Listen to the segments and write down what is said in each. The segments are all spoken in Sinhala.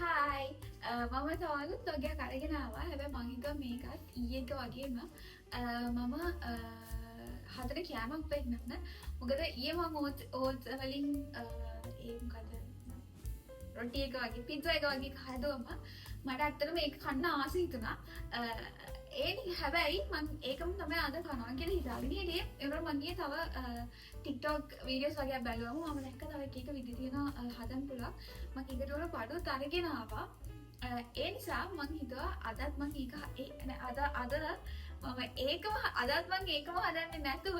හායි මම තවලුත් වගේ කරගෙන ආවා හැබැයි මං හිතුවා මේකත් ඊයේ එක වගේම මම හදන කෑමක් වෙන්නන්න මොකද ඊයේ මම ඕට්ස් වලින් ඒ මොකද රොටි එක වගේ පිට්සා එක වගේ හදුවම මට ඇත්තටම ඒක කන්න ආස හිතුණා හැබැයි මම ඒකම තමයි අද කනවා කියලා හිතාගෙන හිටියේ ඒවල මම ගියේ තව TikTok වීඩියෝස් වගේ බැලුවම මම දැක්ක තව එක විදිහ තියෙනවා හදන්න පුළුවන් මම ඒකට වල බඩුත් අරගෙන ආවා ඒ නිසා මම හිතුවා අදත් මම ඒකම හදන්නේ නැතුව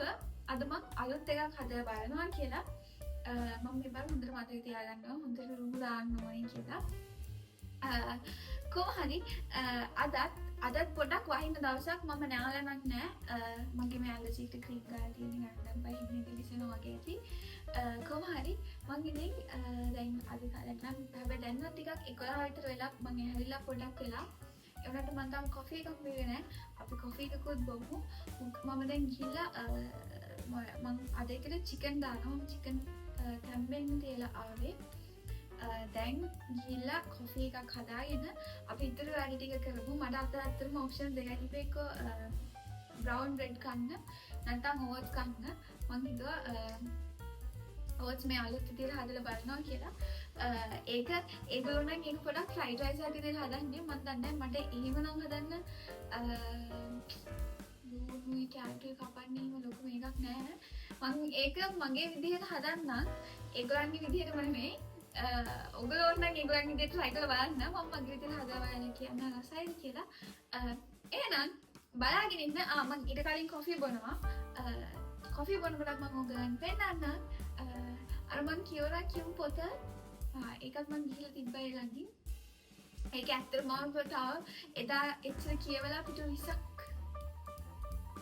අද මම අලුත් එකක් හදලා බලනවා කියලා මම මේ බර හොඳට මතක තියාගන්නවා හොඳට රුමු දාන්න ඕනේ කියලා කොහොමහරි අදත් පොඩක් වහින්න දවසක් මම නාලනක් නෑ මගේ මේ ඇලර්ජි එකට ක්‍රීම් ගාලා තියෙන ගන්න බෑ හිමින් දිලිසෙනවා වගේ ඇති කොහොමහරි මම ඉතින් දැන් අද කාලෙත් නම් හැබැයි දැන් නම් ටිකක් 11 විතර වෙලා මම ඇවිල්ලා පොඩක් වෙලා ඒ වුණාට මම තාම කොෆි එකක් බීවේ නෑ අපි කොෆි එකකුත් බොමු මම දැන් ගිහලා මම අද එකට චිකන් දානවා මම චිකන් කැම්බෙන් තියලා ආවේ දැන් ගිහිල්ලා කොෆි එකක් හදාගෙන අපි ඉතුරු වැඩ ටික කරමු මට අද අතරම ඔප්ෂන් දෙකක් තිබ්බේ බ්‍රවුන් බ්‍රෙඩ් කන්න නැත්නම් ඕට්ස් කන්න මම හිතුවා ඕට්ස් මේ අලුත් විදිහට හදලා බලනවා කියලා ඒගොල්ලෝ නම් ඒක පොඩක් ෆ්‍රයිඩ් රයිස් වගේ විදිහට හදන්නේ මම දන්නේ මට එහෙමනම් හදන්න ලුණුයි කැරට් කපන්නේ එහෙම ලොකු මේකක් නෑ මම ඒක මගේ විදිහට හදන්න ඒගොල්ලන්ගේ විදිහටම නෙමෙයි ඔගොල්ලෝ නම් ඒගොල්ලන්ගේ විදිහට try කරලා බලන්න මම මගේ විදිහට හදලා බලන්න කියන්න රසයිද කියලා එහෙනම් බලාගෙන ඉන්න මම ඊට කලින් කොෆි බොනවා කොෆි බොනකොට මම ඔයගලන්ට පෙන්නන්න අර මම කියවු පොත ඒකත් මම ගිහලා තිබ්බා ඒ ළඟින් ඒක ඇත්තටම මම පොතාව එදා එච්චර කියවලා පිටු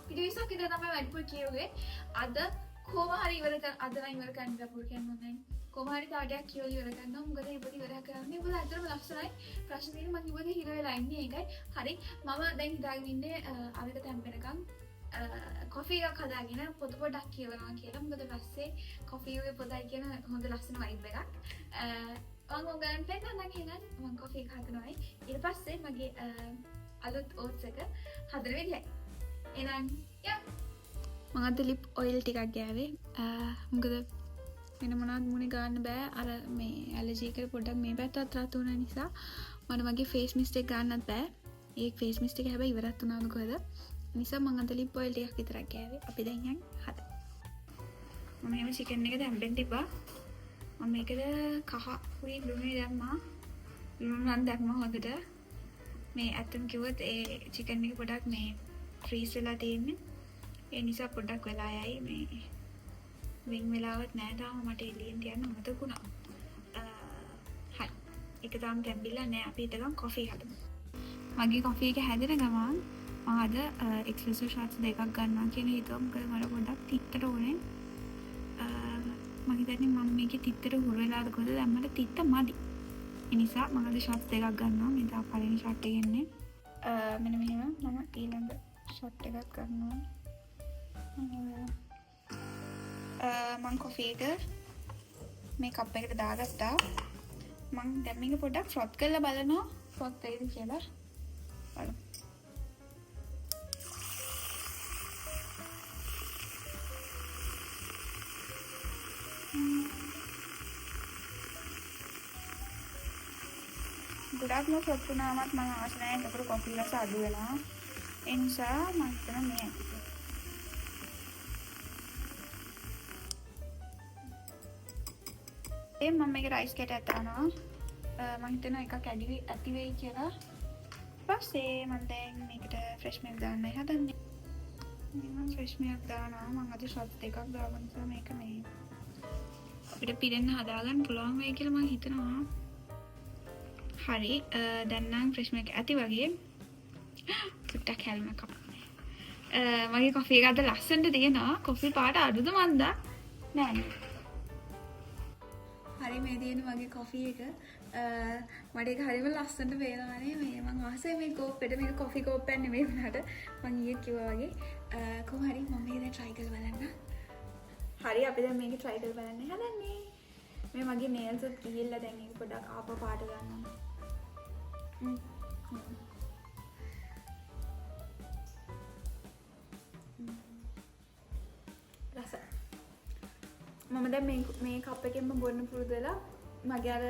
20ක් ඉඳලා තමයි වැඩිපුර කියුවේ අද කොහොම හරි ඉවර කරන්න අපුර කියන්න ඕනේ කොහොම හරි තාඩයක් කියවලා ඉවර කරනවා මොකද ඉබද ඉවර කරන්නේ මොකද ඇත්තටම ලස්සනයි ප්‍රශ්න තියෙන්නේ මම ඉබද හිර වෙලා ඉන්නේ ඒකයි හරි මම දැන් හිතාගෙන ඉන්නේ අරක තැම්පෙනකම් කොෆි එකක් හදාගෙන පොත පොඩක් කියවනවා කියලා මොකද පස්සේ කොෆි එකේ පොතයි කියන හොඳ ලස්සන වයිබ් එකක් මම ඔයගලන්ට පෙන්නන්න කියලා මම කොෆි එක හදනවායි ඊට පස්සේ මගේ අලුත් ඕට්ස් එක හදන විදිහයි එහෙනම් මම අද ලිප් ඔයිල් ටිකක් ගෑවේ මොකද වෙන මොනවත් මුණේ ගන්න බෑ අර මේ ඇලර්ජි එකට පොඩ්ඩක් මේ පැත්තත් රත් වුණා නිසා මම මගේ ෆේස් මිස්ට් එක ගන්නත් බෑ ඒ ෆේස් මිස්ට් එක හැබැයි ඉවරත් වුණා මොකද නිසා මම අද ලිප් ඔයිල් ටිකක් විතරක් ගෑවේ අපි දැන් යන් හද මම මේ චිකන් එක දැම්බෙන් තිබ්බා මම මේකද කහ පුරි ලුණුයි දැම්මා ලුණු නම් දැම්මා හොඳට මේ ඇත්තම කිව්වොත් ඒ චිකන් එක පොඩක් මේ ෆ්‍රීස් වෙලා තියෙන්නේ ඒ නිසා පොඩ්ඩක් වෙලා යයි මේ වෙන් වෙලාවත් නෑ තාම මට එළියෙන් තියන්න මතක වුණා. හරි. ඒක තාම තැම්බිලා නෑ අපි හිතගමු කොෆි හදමු. මගේ කොෆි එක හැදෙන ගමන් මම අද එක්ස්ක්ලූසිව් ෂොට්ස් දෙකක් ගන්නවා කියන හිතුවා මොකද මට පොඩ්ඩක් තිත්තට ඕනේ. මම හිතන්නේ මම මේකේ තිත්තට හුරු වෙලාද කොහොමද දැන් මට තිත්ත මදි. ඒ නිසා මම අද ෂොට්ස් දෙකක් ගන්නවා. මේ තා පළවෙනි ෂොට් එක එන්නේ. මෙන්න මෙහෙම මම ඊළඟ ෂොට් එකක් ගන්නවා. මං කොෆි එක මේ කප් එකට දාගත්තා මං දැන් මේක පොඩ්ඩක් ෆ්‍රොත් කරලා බලනවා ෆ්‍රොත් වෙයිද කියලා බලමු ගොඩක්ම ෆ්‍රොත් වුණාමත් මම ආස නැහැ ඒකට කොෆි රස අඩු වෙනවා ඒ නිසා මම හිතනවා මේ මම මේක රයිස් කැට ඇතනවා මම හිතනවා එකක් ඇති වෙයි කියලා පස්සේ මම දැන් මේකට ෆ්‍රෙෂ් මිල්ක් දාන්නයි හදන්නේ මම ෆ්‍රෙෂ් මිල්ක් දානවා මම අද ෂොට් දෙකක් දාගන්න නිසා මේක මේ අපිට පිරෙන්න හදාගන්න පුළුවන් වෙයි කියලා මම හිතනවා හරි දැන් නම් ෆ්‍රෙෂ් මිල්ක් ඇති වගේ චුට්ටක් හැල්මක් මගේ කොෆි එක අද ලස්සනට තියෙනවා කොෆි පාට අඩුද මන්දා නෑ හරි මේ තියෙන මගේ කොෆි එක මට ඒක හරිම ලස්සනට පේනවානේ මේ මම ආසයි මේ කෝප්පෙට මේක කොෆි කෝප්පයක් නෙමෙයි වුණාට මම ඊයේ කිව්වා වගේ කොහොම හරි මම මේක දැන් try කරලා බලන්න හරි අපි දැන් මේක try කරලා බලන්න හදන්නේ මේ මගේ nails උත් ගිහිල්ලා දැන් ඒක පොඩ්ඩක් ආපහු පාට ගන්නවා රස මම දැන් මේ කප් එකෙන්ම බොන්න පුරුදු වෙලා මගේ අර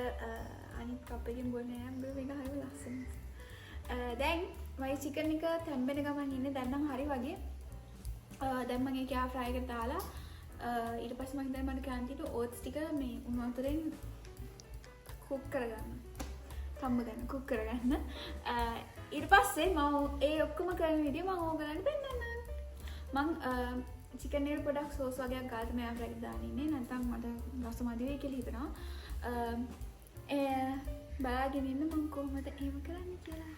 අනිත් කප් එකෙන් බොන්නේ නැහැ මේක හරිය ලස්සනයි. දැන් මගේ චිකන් එක තැම්බෙන ගමන් ඉන්නේ දැන් නම් හරි වගේ. දැන් මම ඒක ෆ්‍රයි එකට දාලා ඊට පස්සේ මම හිතන්නේ මට කැන්ටි ට ඕට්ස් ටික මේ උණු වතුරෙන් කුක් කරගන්න. කුක් කරගන්න. ඊට පස්සේ මම ඒ ඔක්කොම කරන විදිය මම ඕගලන්ට පෙන්නන්නම්. මම චිකන් එකට පොඩක් සෝස් වගේක් ගාලා මම ෆ්‍රයි එකට දාලා ඉන්නේ. නැත්නම් මට රස මදි වෙයි කියලා හිතනවා. බලාගෙන ඉන්න මම කොහොමද එහෙම කරන්නේ කියලා.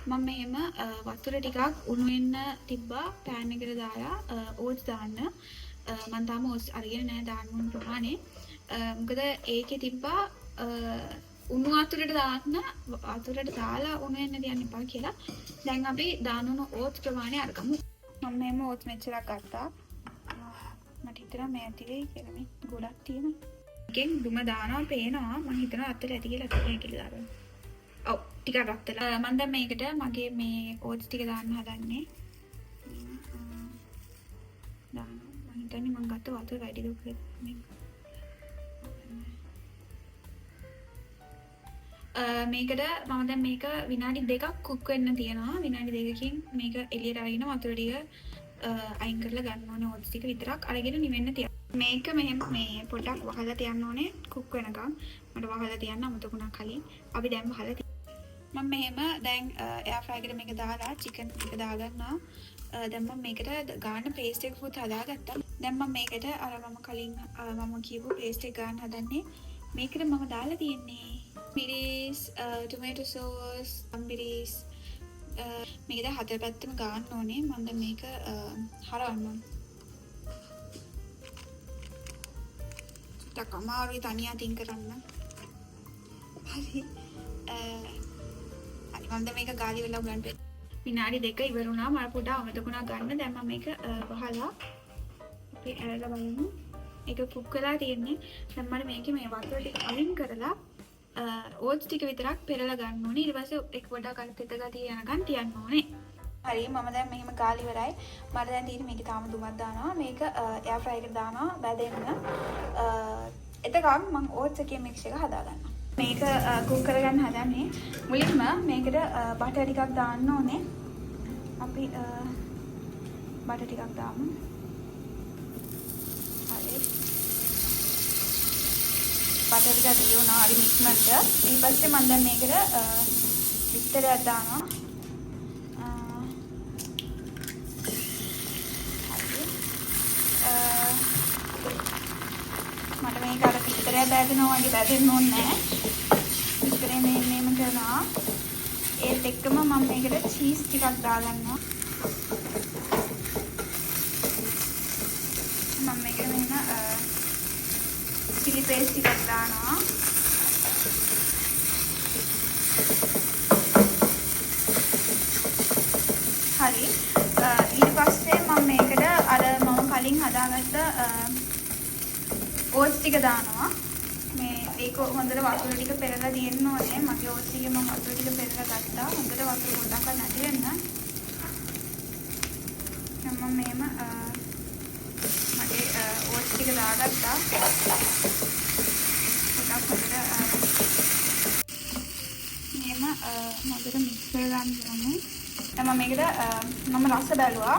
මම මෙහෙම වතුර ටිකක් උණු වෙන්න තිබ්බා පෑන් එකට දාලා ඕට්ස් දාන්න. මම තාම ඕට්ස් අරගෙන නැහැ දාන්න ඕන ප්‍රමාණය. මොකද ඒකේ තිබ්බා උණු වතුරට දාලා උණු වෙන්න තියන්න එපා කියලා. දැන් අපි දාන උණු ඕට්ස් ප්‍රමාණය අරගමු. මම මෙහෙම ඕට්ස් මෙච්චරක් ගත්තා. මට හිතෙනවා මේ ඇති වෙයි කියලා මේ ගොඩක් තියෙනවා. එකෙන් දුම දානවා පේනවා මම හිතනවා අතට ඇති කියලා තමයි කියලා දාන්න. ඔව් ටිකක් ගත්තා. මම දැන් මේකට මගේ මේ ඕට්ස් ටික දාන්න හදන්නේ. දාන්න මම හිතන්නේ මම ගත්ත වතුර වැඩිද කියලා. මේකට මම දැන් මේක විනාඩි 2ක් කුක් වෙන්න තියනවා. විනාඩි 2කින් මේක එළියට අරගෙන වතුර ටික අයින් කරලා ගන්න ඕනේ ඕට්ස් ටික විතරක් අරගෙන නිවෙන්න තියන්න. මේක මෙහෙම මේ පොඩ්ඩක් වහලා තියන්න ඕනේ කුක් වෙනකම්. මට වහලා තියන්න අමතකුණා කලින්. අපි දැන් වහලා මම මෙහෙම දැන් එයාර් ෆ්‍රයි එකට මේක දාලා චිකන් එක දාගන්නවා. දැන් මම මේකට ගාන පේස්ට් එකක් පුත් හදාගත්තා. දැන් මම මේකට අර මම කලින් මම කියපු පේස්ට් එක ගන්න හදන්නේ. මේකට මම දාලා තියෙන්නේ මිරිස්, ටොමැටෝ සෝස්, අම්බිරිස් මේක දැන් හතර පැත්තම ගන්න ඕනේ. මම දැන් මේක හරවන්න. ටිකක් අමාරුයි තනිය අතින් කරන්න. හරි. හරි මම දැන් මේක ගාලි වෙලා උගන්න. විනාඩි 2 ඉවර වුණා. මම පොඩ්ඩක් අමතකුණා ගන්න. දැන් මම මේක වහලා අපි ඇරලා බලමු. ඒක කුක් කරලා තියෙන්නේ. දැන් මම මේකේ මේ වතුර ටික අයින් කරලා ඕට්ස් ටික විතරක් පෙරලා ගන්න ඕනේ. ඊට පස්සේ ඒක පොඩ්ඩක් අර තෙත ගතිය යනකම් තියන්න ඕනේ. හරි මම දැන් මෙහෙම ගාලි ඉවරයි. මට දැන් තියෙන්නේ මේකේ තාම දුමක් දානවා. මේක එයාර් ෆ්‍රයි එකට දානවා බැදෙන්න. එතකම් මම ඕට්ස් එකේ මික්ස් එක හදාගන්නවා. මේක කුක් කරගන්න හදන්නේ. මුලින්ම මේකට බටර් ටිකක් දාන්න ඕනේ. අපි බටර් ටිකක් දාමු. හරි. බටර් ටික දියුණා හරි මික්ස්මන්ට්. ඊට පස්සේ මම දැන් මේකට විස්තරයක් දානවා. මට මේක අර පිටරය බැදෙනවා වගේ බැදෙන්න ඕනේ නැහැ. පිටරේ මේම කරනවා. ඒත් එක්කම මම මේකට චීස් ටිකක් දාගන්නවා. මම මේකට මෙන්න chili paste ටිකක් දානවා. හරි. ඊට පස්සේ මම මේකට අර මම කලින් හදාගත්ත ඕට්ස් ටික දානවා. මේ ඒක හොඳට වතුර ටික පෙරලා දෙන්න ඕනේ. මගේ ඕට්ස් ටික මම වතුර ටික පෙරලා ගත්තා. හොඳට වතුර පොඩ්ඩක් නැති වෙන්න. මම මේම මගේ ඕට්ස් ටික දාගත්තා. පොඩ්ඩක් හොඳට මේම හොඳට මික්ස් කරගන්න ඕනේ. දැන් මම මේකට මම රස බැලුවා.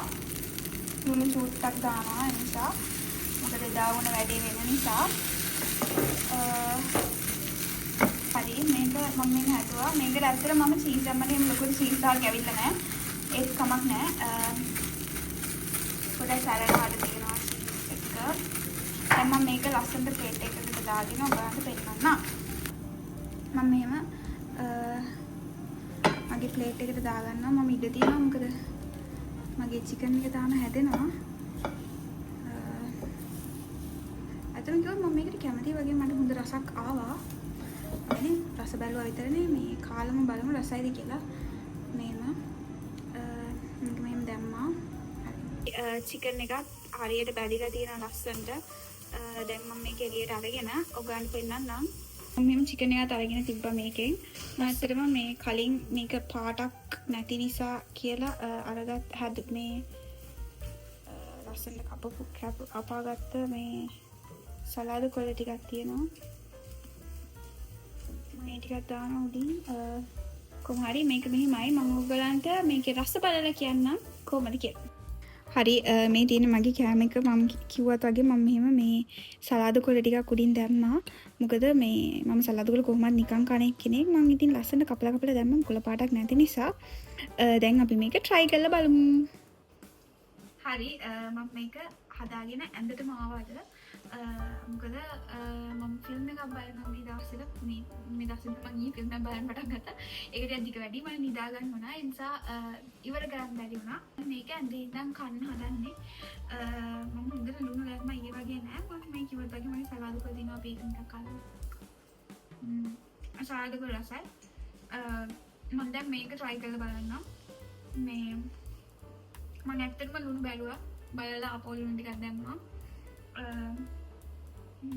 ලුණු චූට්ටක් දානවා ඒ නිසා. මොකද දාවුන වැඩි වෙන නිසා. හරි මේක මම මෙන්න හදුවා. මේකට ඇත්තට මම චීස් දැම්මනේ ලොකු චීස් දාලා ගැවිලා නැහැ. ඒත් කමක් නැහැ. පොඩ්ඩක් සැලඩ් හද තියෙනවා එක. දැන් මම මේක ලස්සනට ප්ලේට් එකකට දාගෙන ඔයාලට පෙන්නන්නම්. මම මෙහෙම මගේ ප්ලේට් එකට දාගන්නවා. මම ඉඩ තියෙනවා මොකද මගේ චිකන් එක තාම හැදෙනවා. අතන කිව්වොත් මම මේකට කැමතියි වගේ මට හොඳ රසක් ආවා. නේ රස බැලුවා විතරනේ මේ කාලම බලමු රසයිද කියලා. මේක මෙහෙම දැම්මා. හරි. චිකන් එකත් හරියට බැදිලා තියෙන ලස්සනට. දැන් මම මේක එළියට අරගෙන ඔයගන්ට පෙන්නන්නම්. මෙහෙම චිකන් එකත් අරගෙන තිබ්බා මේකෙන්. මම ඇත්තටම මේ කලින් මේක පාටක් නැති නිසා කියලා අරගත් හැද මේ ලස්සනට කපාගත්ත මේ සලාද කොළ ටිකක් තියෙනවා. මේ ටිකක් දානවා උඩින්. කොහොම හරි මේක මෙහිමයි. මම ඔයගලන්ට මේකේ රස බලලා කියන්නම් කොහොමද කියලා. හරි මේ තියෙන මගේ කෑම එක මම කිව්වත් වගේ මම මෙහෙම මේ සලාද කොළ ටිකක් උඩින් දැම්මා. මොකද මේ මම සලාද කොළ කොහොමද නිකන් කන කෙනෙක්. මම ඉතින් ලස්සනට කපලා දැම්මා කොළ පාටක් නැති නිසා. දැන් අපි මේක try කරලා බලමු. හරි මම මේක හදාගෙන ඇඳටම ආවද මොකද මම ෆිල්ම් එකක් බලනවා මේ දවස්වල මේ දවස්වල මම ඊ ෆිල්ම් එක බලන්න පටන් ගත්තා. ඒකට අධික වැඩි මම නිදා ගන්න වුණා. ඒ නිසා ඉවර කරන්න බැරි වුණා. මේක ඇඳේ ඉඳන් කන්න හදන්නේ. මම හොඳට ලුණු දැම්ම ඊයේ වගේ නෑ. මම මේ කිව්වත් වගේ මම සලාද කොළ දිනවා බීකන් එකක් කනවා. සලාද කොළ රසයි. මම දැන් මේක try කරලා බලන්නම්. මේ මම ඇත්තටම ලුණු බැලුවා. බලලා අපෝ ලුණු ටිකක් දැම්මා.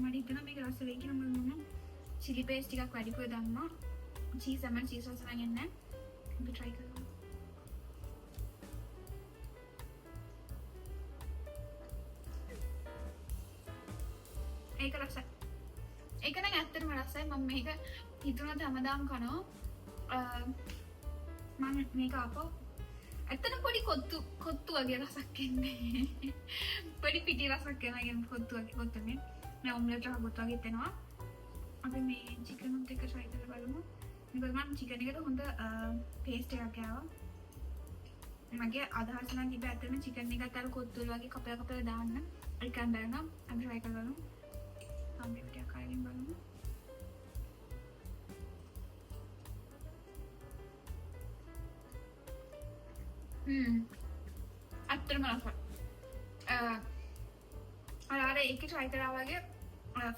මට හිතෙනවා මේක රස වෙයි කියලා. මම ලුණු chili paste ටිකක් වැඩිපුර දැම්මා. cheese සමන් cheese sauce එකක් එන්නේ. අපි try කරමු. ඒක රසයි. ඒක නම් ඇත්තටම රසයි. මම මේක හිතුණා හැමදාම කනවා. මම මේක ආපහු ඇත්තටම පොඩි කොත්තු වගේ රසක් එන්නේ. පොඩි පිටි රසක් එනවා කොත්තු වගේ. මේ ඔම්ලට් එකක් කොත්තු වගේ තෙනවා. අපි මේ චිකන් උත් එක try කරලා බලමු. මොකද මම චිකන් එකට හොඳ paste එකක් ආවා. මගේ අදහස නම් ඉතින් ඇත්තටම චිකන් එකත් අර කොත්තු වගේ කපලා දාන්න. ඒක ගන්න අපි try කරලා බලමු. අපි ටිකක් අරගෙන බලමු. ඇත්තටම රසයි. අර ඒක try කරා වගේ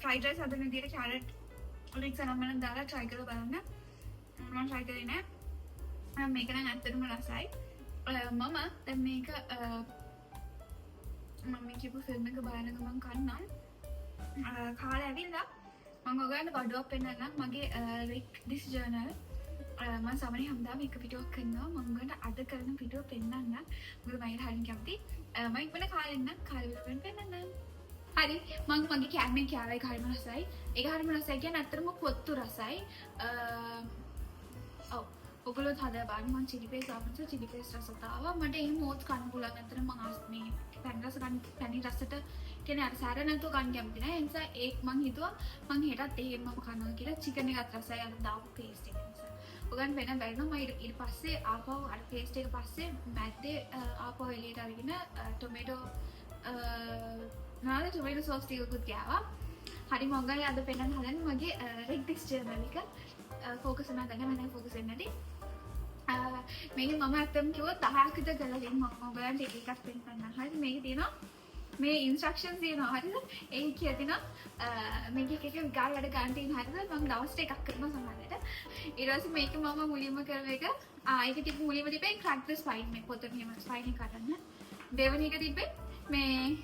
fried rice හදන විදිහට carrot ලික්ස් අනම්මන දාලා try කරලා බලන්න. මම try කරේ නෑ. මේක නම් ඇත්තටම රසයි. මම දැන් මේක මම මේ කියපු ෆිල්ම් එක බලන ගමන් කන්නම්. කාලේ ඇවිල්ලා මම ඔයගලන්ට වඩුවක් පෙන්නන්නම්. මගේ Rick this journal මම සාමාන්‍යයෙන් හැමදාම එක පිටුවක් කරනවා. මම ඔයගලන්ට අද කරන පිටුව පෙන්නන්න. මොකද මම හරියට කැමති. මම ඉක්මන කාලෙන් නම් කාලෙ පෙන්නන්නම්. හරි මම මගේ කෑමෙන් කෑවා. ඒක හරිම රසයි. ඒක හරිම රසයි කියන්නේ ඇත්තටම කොත්තු රසයි. ඔව් ඔයගොල්ලෝ හදලා බලන්න. මම chili paste ආපස්සට chili paste රසට ආවා. මට එහෙම ඕත් කන්න පුළුවන්. ඇත්තටම මම මේ පැණි රස ගන්න පැණි රසට කියන්නේ අර සැර නැතුව ගන්න කැමති නෑ. ඒ නිසා ඒක මම හිතුවා මම හෙටත් එහෙමම කනවා කියලා. චිකන් එකත් රසයි අර දාපු paste එක නිසා. ඔයගන් වෙන බැරිනම් මම ඊට පස්සේ ආපහු අර paste එක පස්සේ මැද්දේ ආපහු එළියට අරගෙන ටොමැටෝ ටොමැටෝ සෝස් ටිකකුත් ගෑවා. හරි මම ඔයගලට අද පෙන්නන්න හදන්නේ මගේ Rick this journal එක. ෆෝකස් කරනවා දැන් මම ෆෝකස් වෙන්නේ නැති. මේක මම අත්තම් කිව්වොත් 10ක් විතර කරලා දෙන්න මම ඔයගලන්ට එක එකක් පෙන්නන්න. හරි මේක තියෙනවා මේ ඉන්ස්ට්‍රක්ෂන්ස් තියෙනවා. හරිද? ඒක කියලා තියෙනවා මේක එක එක විකාර වැඩ ගන්න තියෙන. හරිද? මම දවස් එකක් කරනවා සමහරවිට. ඊට පස්සේ මේක මම මුලින්ම කරන එක ඒක තිබ්බ මුලින්ම තිබ්බේ crack the spine මේ පොත මෙහෙම spine එක ගන්න. දෙවෙනි එක තිබ්බේ මේ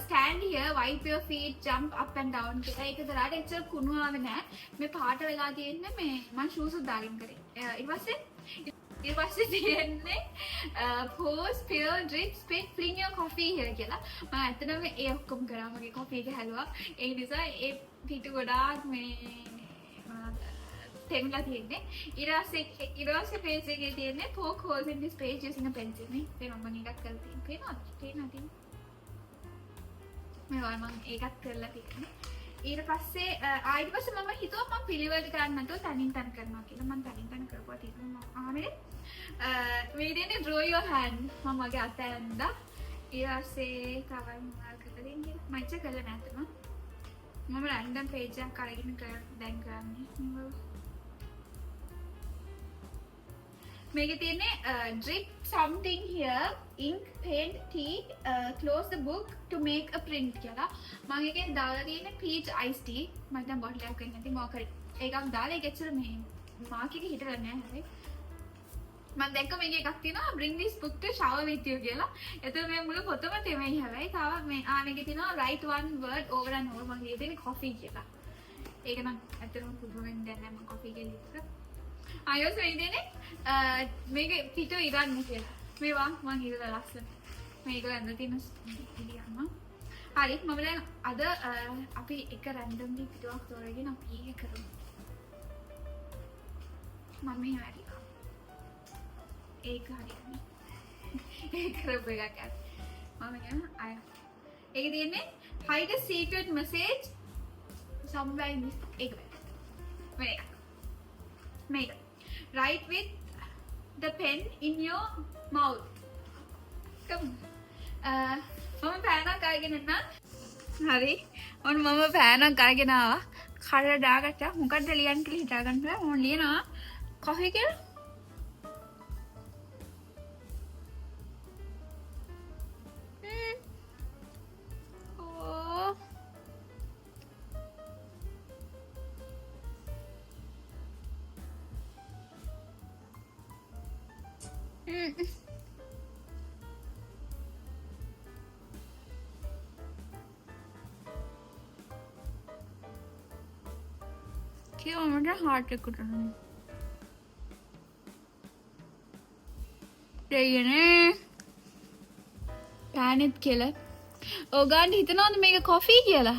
stand here wipe your feet jump up and down කියලා. ඒක දරාට එච්චර කුණු ආවේ නැහැ. මේ පාට වෙලා තියෙන්නේ මේ මම shoes දාගෙන කරේ. ඊට පස්සේ තියෙන්නේ pause spill drip spit fling your coffee here කියලා. මම ඇත්තටම ඒ ඔක්කොම කරා. මගේ coffee එක හැලුවා. ඒ නිසා ඒ පිටු ගොඩාක් මේ තෙමලා තියෙන්නේ. ඊට පස්සේ page එකේ තියෙන්නේ poke holes in this page using a pencil නේ. ඒක මම එකක් කරලා තියෙනවා. පේනවද? මේවා මම ඒකත් කරලා තියෙන්නේ. ඊට පස්සේ ඊට පස්සේ මම හිතුවා මම පිළිවෙලට කරන්න නැතුව තනින් තන කරනවා කියලා. මම තනින් තන කරපුවා තියෙනවා. ආමනේ මේ දෙන්නේ draw your hand. මම මගේ අත ඇඳලා ඊට පස්සේ තවයි මොනවද කරලා දෙන්නේ කියලා. මම ඉච්ච කරලා නැතම. මම random page එකක් අරගෙන දැන් කරන්නේ. මේකේ තියෙන්නේ drip something here ink paint tea close the book to make a print කියලා. මම එකෙන් දාලා තියෙන්නේ peach iced tea. මම දැන් බොටල් එකක් ගන්න නැති මොකක් හරි ඒකක් දාලා ඒක ඇත්තට මේ මාක් එකේ හිටලා නැහැ හැබැයි. මම දැක්ක මේක එකක් තියෙනවා bring this book to shower with you කියලා. එතකොට මේ මුළු පොතම තෙමයි හැබැයි. තව මේ මේකේ තියෙනවා write one word over and over. මම ලියලා තියෙන්නේ coffee කියලා. ඒක නම් ඇත්තටම පුදුම වෙන්න දැන් නම් මම කොෆි එකේ ඉස්සර ආයෙත් වෙන්නේ මේක පිටු ඉරන්න කියලා මේවා මම ඉරලා ලස්සන මේක වැඳ තියෙන ඉලියම්ම හරි මම දැන් අද අපි එක රැන්ඩම්ලි පිටුවක් තෝරගෙන අපි ඒක කරමු මම මේ හරි ඒක හරියන්නේ ඒක කරපු එකක් ඇත් මම කියන අය ඒක තියෙන්නේ hide a secret message somewhere in this ඒක මේක write with the pen in your mouth come මම පෑනක් අරගෙන එන්න හරි ඔන්න මම පෑනක් අරගෙන ආවා කඩට දාගත්තා මොකක්ද ලියන්න කියලා හිතාගන්න බෑ මම ලියනවා කොහේ කියලා කියලා මට හાર્ට් එක උඩරන දෙයනේ පෑනෙත් කියලා ඔයගොල්ලෝ හිතනවද මේක කොෆි කියලා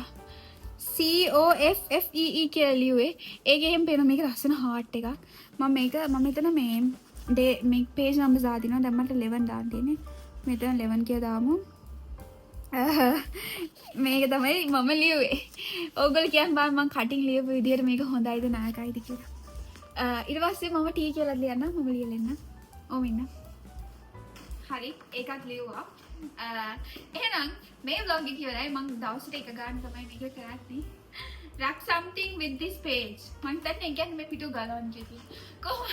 COFFEE කියලා ලියුවේ ඒකෙන් පේන මේක ලස්සන හાર્ට් එකක් මම හිතන මේ page numbers දාදිනවා දැන් මට 11 දාන්න තියෙන්නේ මෙතන 11 කියලා දාමු මේක තමයි මම ලියුවේ ඕගොල්ලෝ කියන්න බෑ මම කටින් ලියපු විදිහට මේක හොඳයිද නරකයිද කියලා ඊට පස්සේ මම T කියලා ලියන්න මම ලියලා ඉන්න ඔව් ඉන්න හරි ඒකත් ලියුවා එහෙනම් මේ vlog එක ඉවරයි මම දවසට එක ගන්න තමයි මේක කරන්නේ wrap something with this page මම දැන් කියන්නේ මේ පිටු ගලවන්න කියලා කොහොමද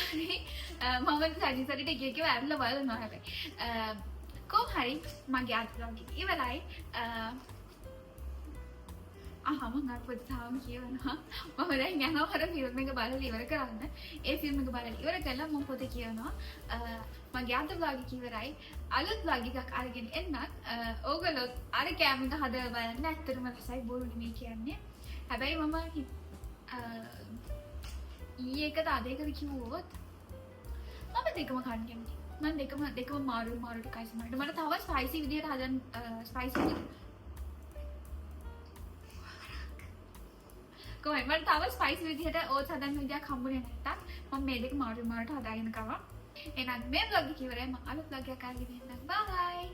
මම සැරිසරිට එක එක වැරලා බලනවා හැබැයි කොහොම හරි මගේ අද vlog එක ඉවරයි මම අර තාම කියවනවා මම දැන් යනවා අර ෆිල්ම් එක බලලා ඉවර කරන්න ඒ ෆිල්ම් එක බලලා ඉවර කළා මම පොතේ කියවනවා මගේ අද vlog එක ඉවරයි අලුත් vlog එකක් අරගෙන එන්නත් ඕගොල්ලෝ අර කැම එක හදලා බලන්න ඇත්තටම රසයි බොරු නෙමෙයි කියන්නේ හැබැයි මම ඊයේ එකද අද එකද කිව්වොත් මම දෙකම කන්න කැමතියි මම දෙකම මාරු කයිස් මට තව ස්පයිසි විදියට හදන්න ස්පයිසි කොහේ මට තව ස්පයිසි විදියට ඕට්ස් හදන්න විදියක් හම්බුනේ නැත්තම් මම මේ දෙක මාරුට හදාගෙන කවා එහෙනම් මේ vlog එක ඉවරයි මම අලුත් vlog එකක් අරගෙන එන්නම් බයි